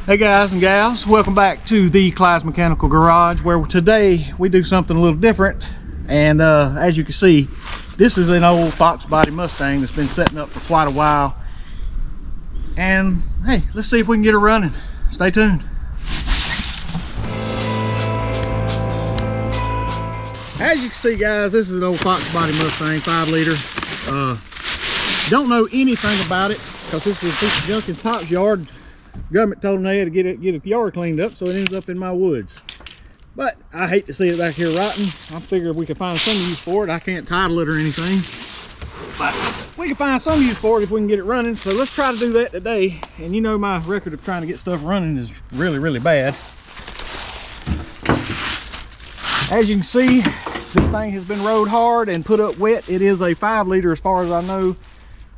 Hey guys and gals, welcome back to the Clyde's Mechanical Garage, where today we do something a little different. And as you can see, this is an old Foxbody Mustang that's been setting up for quite a while. And hey, let's see if we can get her running. Stay tuned. As you can see guys, this is an old Foxbody Mustang 5-liter. Don't know anything about it because this is a piece of junk in Top's yard. Government told them they had to get the yard cleaned up, so it ends up in my woods. But I hate to see it back here rotting. I figured we could find some use for it. I can't title it or anything, but we can find some use for it if we can get it running. So let's try to do that today. And you know my record of trying to get stuff running is really bad. As you can see, this thing has been rode hard and put up wet. It is a 5-liter as far as I know.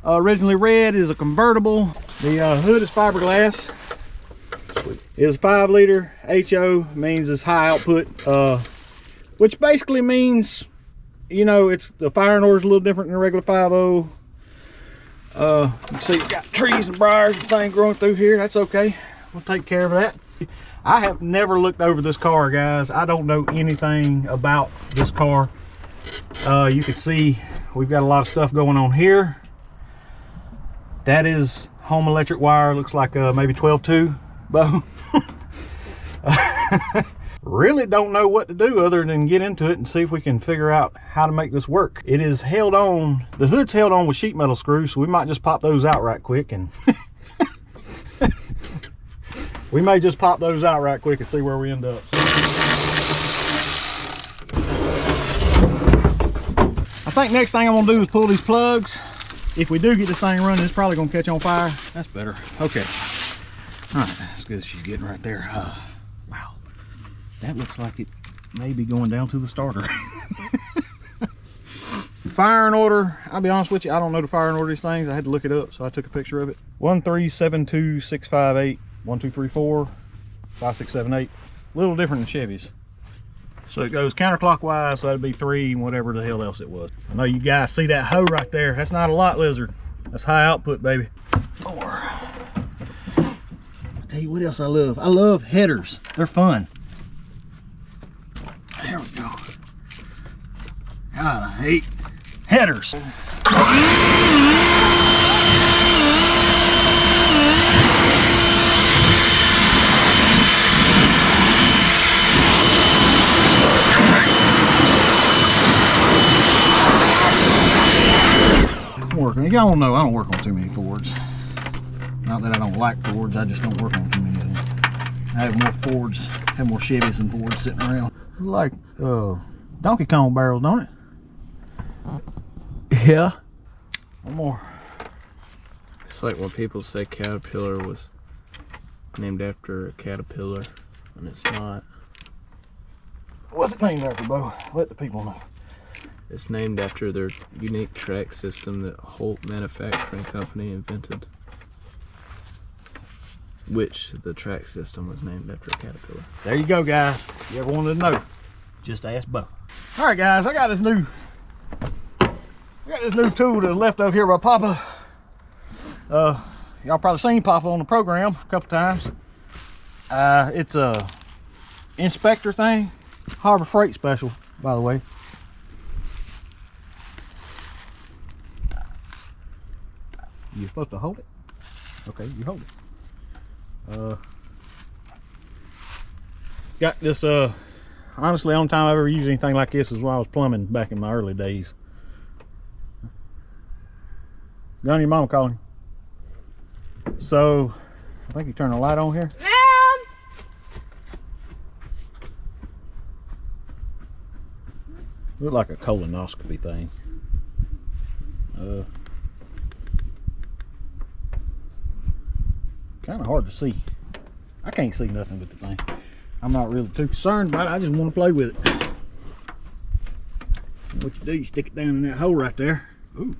Originally red is a convertible. The hood is fiberglass. It is 5-liter. HO means it's high output, which basically means, you know, it's the firing order is a little different than a regular 5.0. You can see it's got trees and briars and things growing through here. That's okay. We'll take care of that. I have never looked over this car, guys. I don't know anything about this car. You can see we've got a lot of stuff going on here. That is home electric wire. Looks like maybe 12-2 bow. Really don't know what to do other than get into it and see if we can figure out how to make this work. It is held on, the hood's held on with sheet metal screws, so we might just pop those out right quick and we may just pop those out right quick and see where we end up. I think next thing I'm gonna do is pull these plugs. If we do get this thing running, it's probably gonna catch on fire. That's better. Okay. All right, that's good. She's getting right there. Wow, that looks like it may be going down to the starter. Firing order, I'll be honest with you, I don't know the firing order of these things. I had to look it up, so I took a picture of it. 1372658, 1234, 5678. A little different than Chevy's. So it goes counterclockwise, so that'd be 3 and whatever the hell else it was. I know you guys see that hoe right there. That's not a lot lizard. That's high output, baby. 4. I'll tell you what else I love. I love headers. They're fun. There we go. God, I hate headers. Y'all don't know I don't work on too many Fords. Not that I don't like Fords, I just don't work on too many of them. I have more Fords, have more Chevys than Fords sitting around. Like Donkey Kong barrels, don't it? Yeah. One more. It's like when people say Caterpillar was named after a caterpillar, and it's not. What's it named after, Bo? Let the people know. It's named after their unique track system that Holt Manufacturing Company invented, which the track system was named after a caterpillar. There you go, guys. If you ever wanted to know, just ask Bo. All right, guys, I got this new tool that left over here by Papa. Y'all probably seen Papa on the program a couple times. It's a inspector thing, Harbor Freight special, by the way. You're supposed to hold it? Okay, you hold it. Got this, honestly, the only time I've ever used anything like this is when I was plumbing back in my early days. Gun, your mama calling. So, I think you turn the light on here. Mom! Look like a colonoscopy thing. Kind of hard to see. I can't see nothing with the thing. I'm not really too concerned about it. I just want to play with it. What you do, you stick it down in that hole right there. Ooh.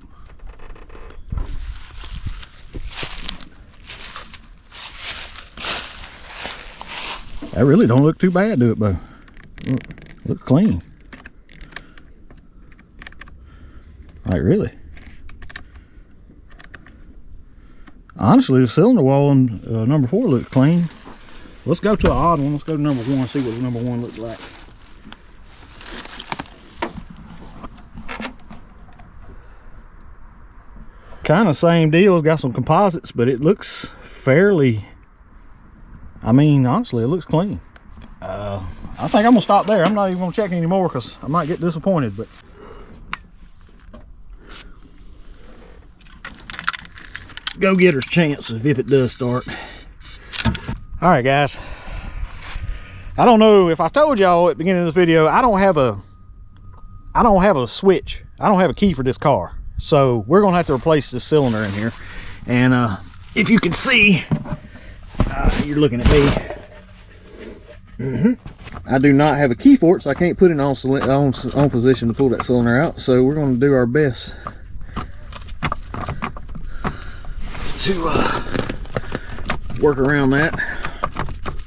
That really don't look too bad, do it, Bo? Look clean. Like, really? Honestly, the cylinder wall on number 4 looks clean. Let's go to an odd one. Let's go to number 1, see what number 1 looks like. Kind of same deal. It's got some composites, but it looks fairly, I mean, honestly, it looks clean. I think I'm gonna stop there. I'm not even gonna check anymore because I might get disappointed, but go get her chance if it does start. All right, guys. I don't know if I told y'all at the beginning of this video, I don't have a switch. I don't have a key for this car. So we're gonna have to replace this cylinder in here. And if you can see, you're looking at me. I do not have a key for it, so I can't put it on position to pull that cylinder out. So we're gonna do our best to work around that.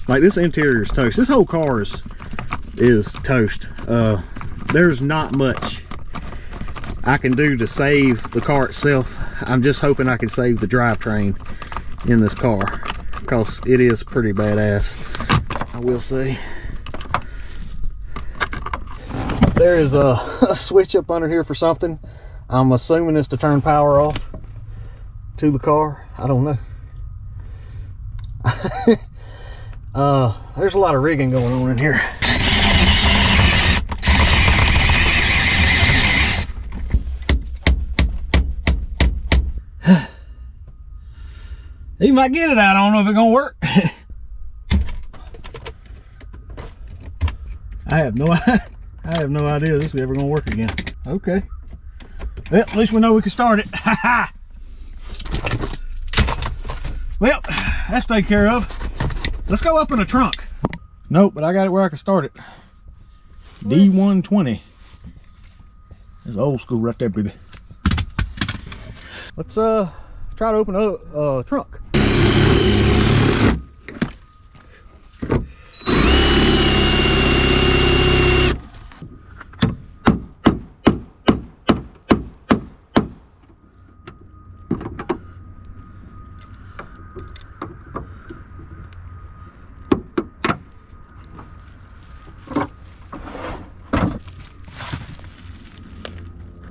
Like, this interior is toast. This whole car is toast. There's not much I can do to save the car itself. I'm just hoping I can save the drivetrain in this car, because it is pretty badass, I will say. There is a switch up under here for something. I'm assuming it's to turn power off to the car. I don't know. There's a lot of rigging going on in here. He might get it out. I don't know if it's gonna work. I have no idea this is ever gonna work again. Okay. Well, at least we know we can start it. Well, that's taken care of. Let's go up in the trunk. Nope, but I got it where I can start it. D120. It's old school right there, baby. Let's try to open a trunk.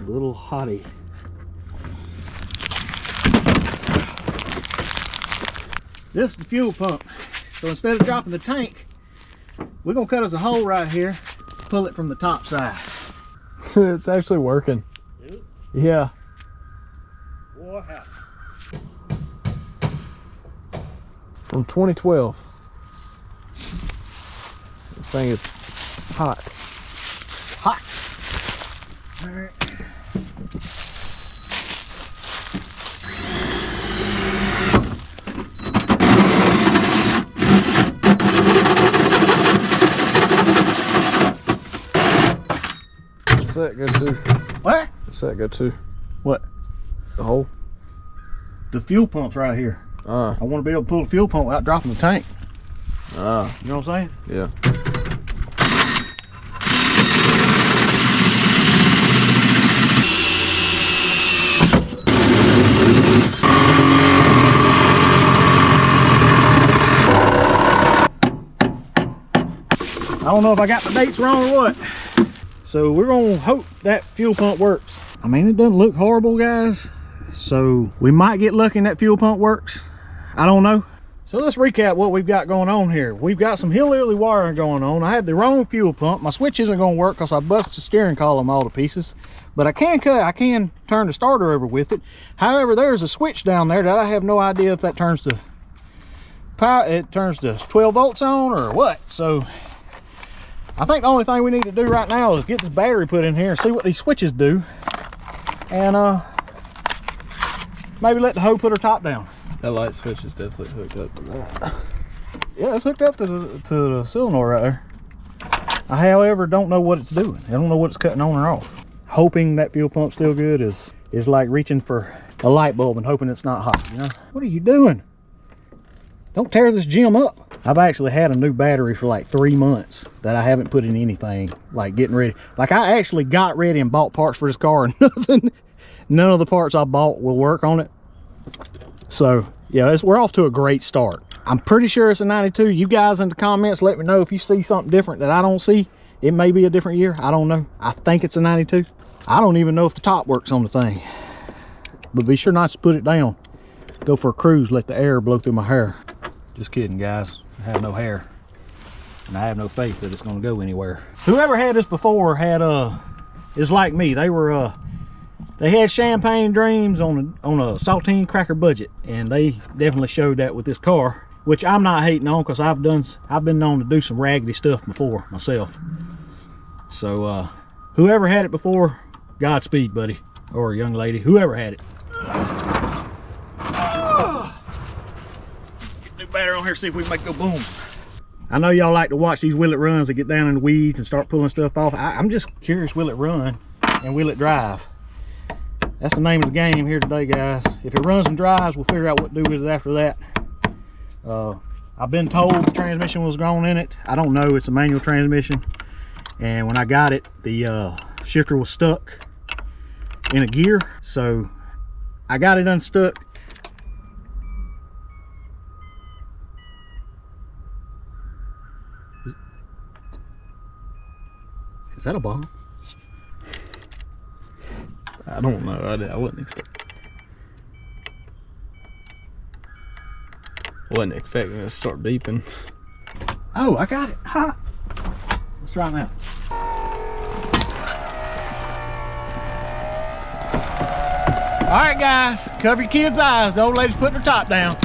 Little hottie. This is the fuel pump. So instead of dropping the tank, we're gonna cut us a hole right here, pull it from the top side. It's actually working. Yeah. What happened? From 2012. This thing is hot. Hot. All right. What's that go to? What? What's that go to? What? The hole? The fuel pump's right here. I want to be able to pull the fuel pump without dropping the tank. You know what I'm saying? Yeah. I don't know if I got the dates wrong or what. So we're gonna hope that fuel pump works. I mean, it doesn't look horrible, guys. So we might get lucky and that fuel pump works. I don't know. So let's recap what we've got going on here. We've got some hillbilly wiring going on. I have the wrong fuel pump. My switch isn't gonna work because I busted the steering column all to pieces. But I can turn the starter over with it. However, there's a switch down there that I have no idea if that turns the power, it turns the 12 volts on or what. So I think the only thing we need to do right now is get this battery put in here and see what these switches do. And maybe let the hoe put her top down. That light switch is definitely hooked up to that. Yeah, it's hooked up to the solenoid right there. I, however, don't know what it's doing. I don't know what it's cutting on or off. Hoping that fuel pump's still good is like reaching for a light bulb and hoping it's not hot, you know? What are you doing? Don't tear this gym up. I've actually had a new battery for like 3 months that I haven't put in anything, like getting ready. Like, I actually got ready and bought parts for this car and none of the parts I bought will work on it. So yeah, we're off to a great start. I'm pretty sure it's a 92. You guys in the comments, let me know if you see something different that I don't see. It may be a different year. I don't know. I think it's a 92. I don't even know if the top works on the thing. But be sure not to put it down. Go for a cruise, let the air blow through my hair. Just kidding, guys. I have no hair. And I have no faith that it's gonna go anywhere. Whoever had this before had is like me. They had champagne dreams on a saltine cracker budget, and they definitely showed that with this car, which I'm not hating on, because I've been known to do some raggedy stuff before myself. So whoever had it before, Godspeed, buddy, or young lady, whoever had it. Do better on here, see if we can make it go boom. I know y'all like to watch these will it runs that get down in the weeds and start pulling stuff off. I'm just curious, will it run and will it drive? That's the name of the game here today, guys. If it runs and drives, we'll figure out what to do with it after that. I've been told the transmission was gone in it. I don't know, it's a manual transmission. And when I got it, the shifter was stuck in a gear. So I got it unstuck. Is that a bomb? I don't know. I wasn't expecting it to start beeping. Oh, I got it. Ha! Let's try it now. All right, guys, cover your kids' eyes. The old lady's putting her top down.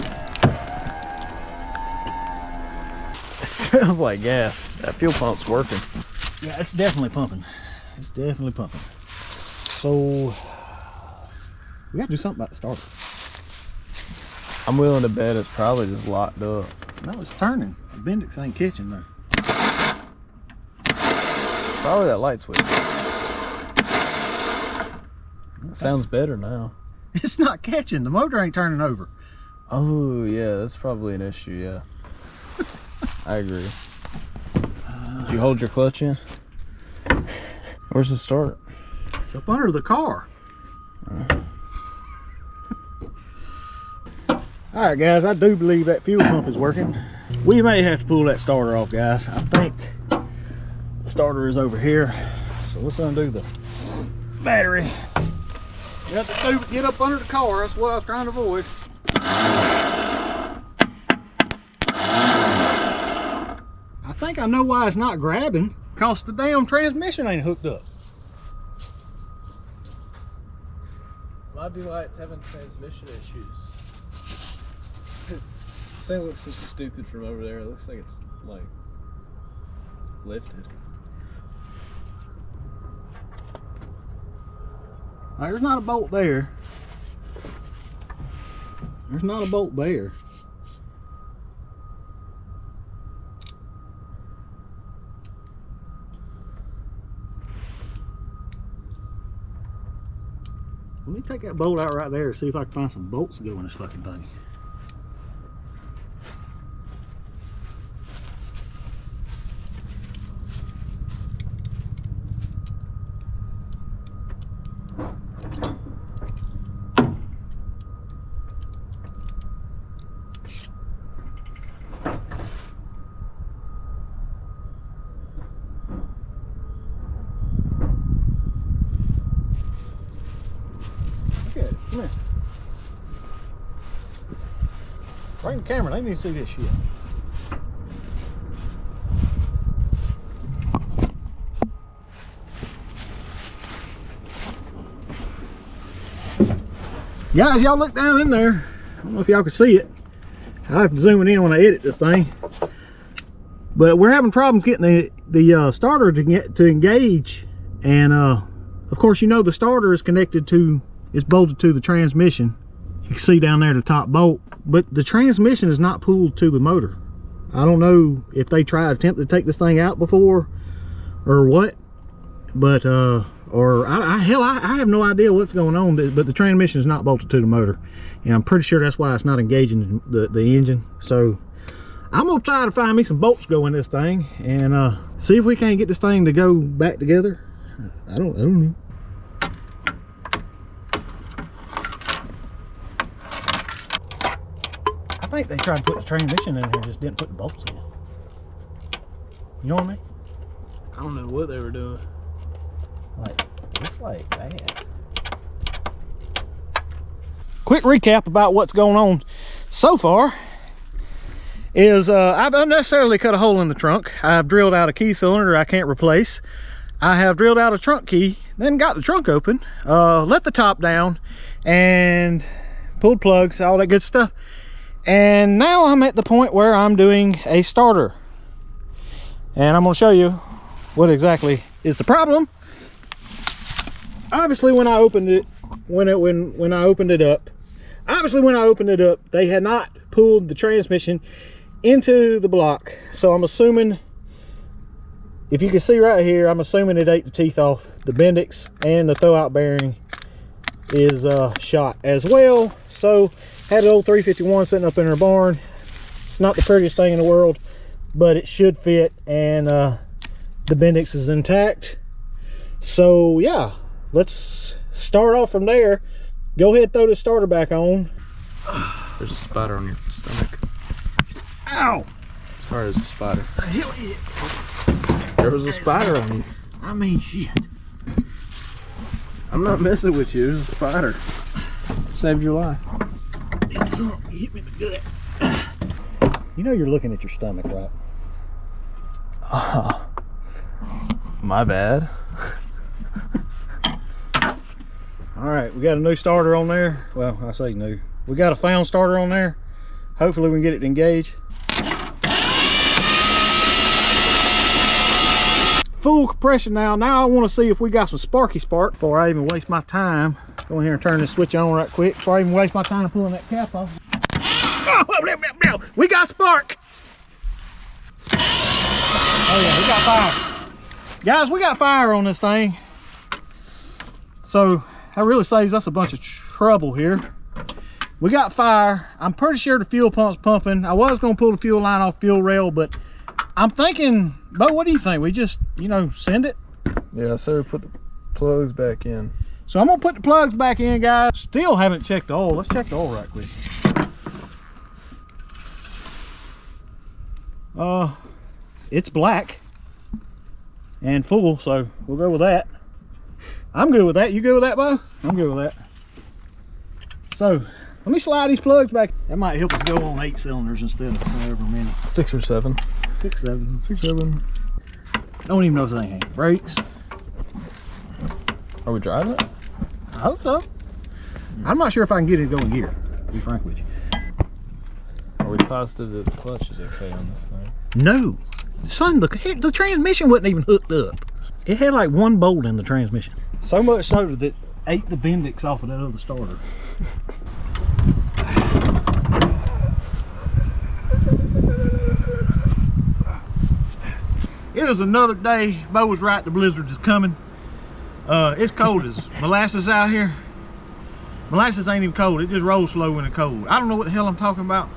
It smells like gas. That fuel pump's working. Yeah, it's definitely pumping. It's definitely pumping. So we gotta do something about the starter. I'm willing to bet it's probably just locked up. No, it's turning. The Bendix ain't catching though. Probably that light switch. It sounds better now. It's not catching. The motor ain't turning over. Oh yeah, that's probably an issue. Yeah, I agree. Did you hold your clutch in? Where's the start? It's up under the car. All right, guys, I do believe that fuel pump is working. We may have to pull that starter off, guys. I think the starter is over here. So let's undo the battery. You have to do, get up under the car. That's what I was trying to avoid. I think I know why it's not grabbing. Because the damn transmission ain't hooked up. A lot of lights having transmission issues. This thing looks so stupid from over there. It looks like it's like lifted. Now, there's not a bolt there. There's not a bolt there. Let me take that bolt out right there and see if I can find some bolts to go in this fucking thing. Come here. Bring the camera, they need to see this shit. Guys, y'all look down in there. I don't know if y'all can see it. I'll have to zoom it in when I edit this thing. But we're having problems getting the starter to engage. And of course, you know the starter is connected to, it's bolted to the transmission. You can see down there the top bolt, but the transmission is not pulled to the motor. I don't know if they attempt to take this thing out before or what, but or I have no idea what's going on, but the transmission is not bolted to the motor, and I'm pretty sure that's why it's not engaging the engine. So I'm gonna try to find me some bolts to go in this thing and see if we can't get this thing to go back together. I don't know. I think they tried to put the transmission in here, just didn't put the bolts in. You know what I mean? I don't know what they were doing. Like, looks like bad. Quick recap about what's going on so far is I've unnecessarily cut a hole in the trunk. I've drilled out a key cylinder I can't replace. I have drilled out a trunk key, then got the trunk open, let the top down, and pulled plugs, all that good stuff. And now I'm at the point where I'm doing a starter. And I'm gonna show you what exactly is the problem. Obviously when I opened it, when I opened it up, they had not pulled the transmission into the block. So I'm assuming, if you can see right here, I'm assuming it ate the teeth off. The Bendix and the throwout bearing is shot as well. So had an old 351 sitting up in our barn. It's not the prettiest thing in the world, but it should fit, and the Bendix is intact. So yeah, let's start off from there. Go ahead, throw the starter back on. There's a spider on your stomach. Ow! Sorry, there's a spider. Hell yeah. There was a spider on you. I mean, shit. I'm not messing with you. There's a spider. It saved your life. It's something. Hit me in the gut. You know you're looking at your stomach, right? My bad. All right, we got a new starter on there. Well, I say new. We got a found starter on there. Hopefully we can get it to engage. Full compression now. Now I want to see if we got some sparky spark before I even waste my time. Go in here and turn this switch on right quick before I even waste my time pulling that cap off. Oh, we got spark. Oh yeah, we got fire. Guys, we got fire on this thing. So that really saves us a bunch of trouble here. We got fire. I'm pretty sure the fuel pump's pumping. I was gonna pull the fuel line off fuel rail, but I'm thinking, Bo, what do you think? We just, you know, send it? Yeah, so we put the plugs back in. So I'm gonna put the plugs back in, guys. Still haven't checked the oil. Let's check the oil right quick. It's black and full, so we'll go with that. I'm good with that. You good with that, Bo? I'm good with that. So let me slide these plugs back. That might help us go on 8 cylinders instead of however many. 6 or 7. 6, 7. 6, 7. I don't even know if this thing has brakes. Are we driving it? I hope so. I'm not sure if I can get it to go in gear, to be frank with you. Are we positive that the clutch is okay on this thing? No. Son, the transmission wasn't even hooked up. It had like one bolt in the transmission. So much so that it ate the Bendix off of that other starter. It is another day. Bo was right, the blizzard is coming. It's cold as molasses out here. Molasses ain't even cold, it just rolls slow when it's cold. I don't know what the hell I'm talking about,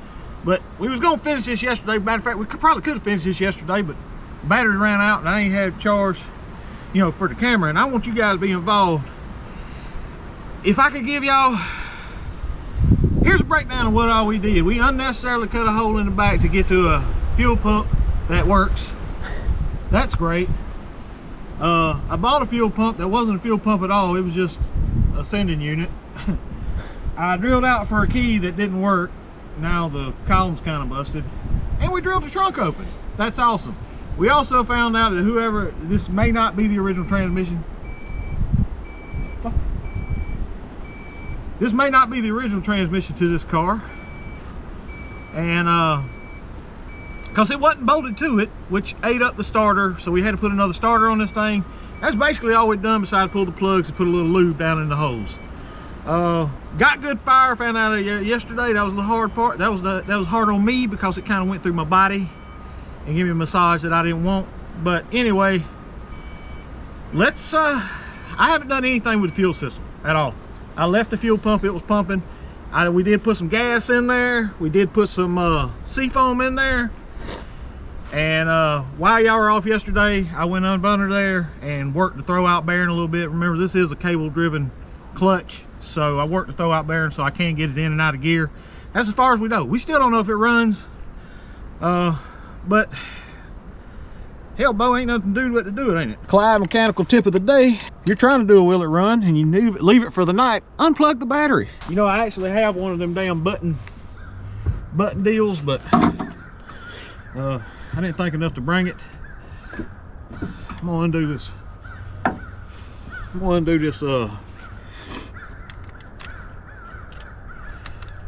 but we was gonna finish this yesterday. Matter of fact, we probably could have finished this yesterday, but batteries ran out and I ain't had charge, you know, for the camera, and I want you guys to be involved. If I could give y'all, here's a breakdown of what all we did. We unnecessarily cut a hole in the back to get to a fuel pump that works. That's great. I bought a fuel pump that wasn't a fuel pump at all. It was just a sending unit. I drilled out for a key that didn't work. Now the column's kind of busted. And we drilled the trunk open. That's awesome. We also found out that this may not be the original transmission. This may not be the original transmission to this car. And because it wasn't bolted to it, which ate up the starter, so we had to put another starter on this thing. That's basically all we've done besides pull the plugs and put a little lube down in the holes. Got good fire, found out yesterday. That was the hard part. That was hard on me because it kind of went through my body and gave me a massage that I didn't want. But anyway, let's I haven't done anything with the fuel system at all. I left the fuel pump, it was pumping. We did put some gas in there. We did put some seafoam in there. And while y'all were off yesterday, I went under there and worked the throwout bearing a little bit. Remember, this is a cable driven clutch, so I worked the throwout bearing so I can get it in and out of gear. That's as far as we know. We still don't know if it runs, but hell, Bo, ain't nothing to do but to do it, ain't it? Clyde mechanical tip of the day. If you're trying to do a will it run and you leave it for the night, unplug the battery. You know, I actually have one of them damn button deals, but I didn't think enough to bring it. I'm gonna undo this. I'm gonna undo this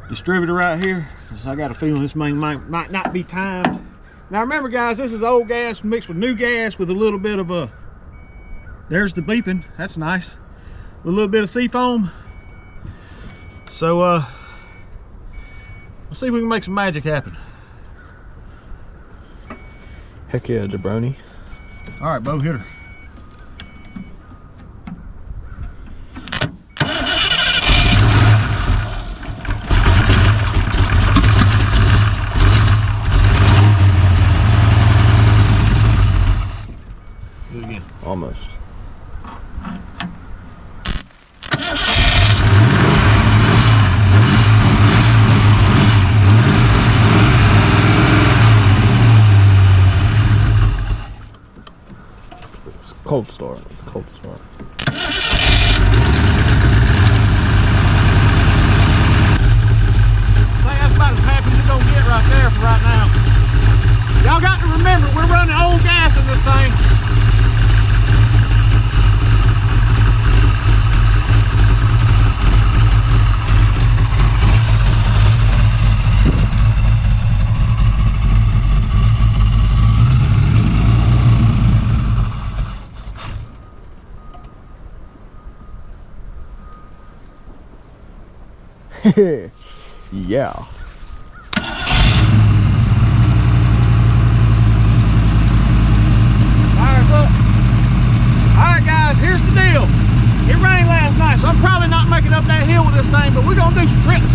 distributor right here, because I got a feeling this thing might not be timed. Now remember guys, this is old gas mixed with new gas with a little bit of there's the beeping, that's nice, with a little bit of seafoam. So let's see if we can make some magic happen. Heck yeah, jabroni. All right, Bo, hit her. Do it again. Almost. Cold start. It's a cold start. That's about as happy as you're gonna get right there for right now. Y'all got to remember, we're running old gas in this thing. Yeah. Fires up. Alright guys, here's the deal. It rained last night, so I'm probably not making up that hill with this thing, but we're gonna do some trips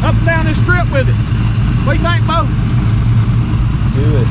up and down this strip with it. What do you think, Bo? Do it.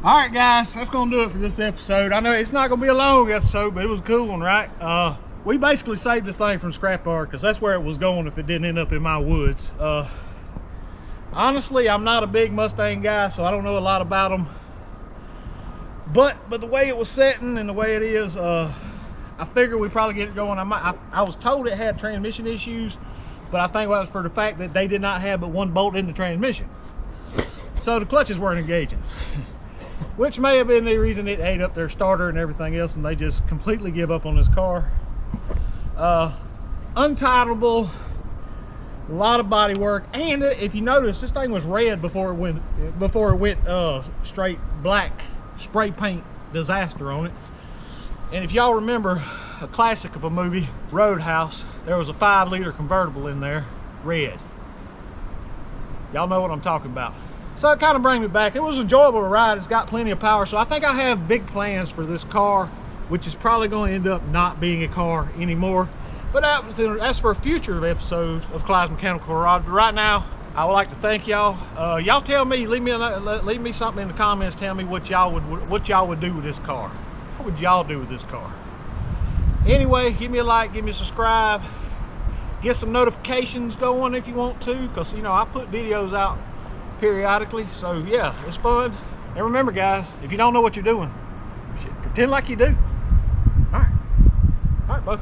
Alright guys, that's gonna do it for this episode. I know it's not gonna be a long episode, but it was a cool one, right? We basically saved this thing from scrap yard because that's where it was going if it didn't end up in my woods. Honestly, I'm not a big Mustang guy, so I don't know a lot about them. But the way it was setting and the way it is, I figured we'd probably get it going. I was told it had transmission issues, but I think that was for the fact that they did not have but one bolt in the transmission. So the clutches weren't engaging, which may have been the reason it ate up their starter and everything else, and they just completely give up on this car. Untitleable, a lot of body work, and if you notice, this thing was red before it went straight black, spray paint disaster on it. And if y'all remember a classic of a movie, Roadhouse, there was a 5-liter convertible in there, red. Y'all know what I'm talking about. So it kind of brings me back. It was enjoyable to ride. It's got plenty of power. So I think I have big plans for this car, which is probably going to end up not being a car anymore. But that's for a future episode of Clyde's Mechanical Garage. But right now, I would like to thank y'all. Y'all tell me, leave me something in the comments. Tell me what y'all would do with this car. What would y'all do with this car? Anyway, give me a like, give me a subscribe, get some notifications going if you want to, because you know I put videos out periodically. So yeah, it's fun. And remember, guys, if you don't know what you're doing, shit, pretend like you do. All right, bud.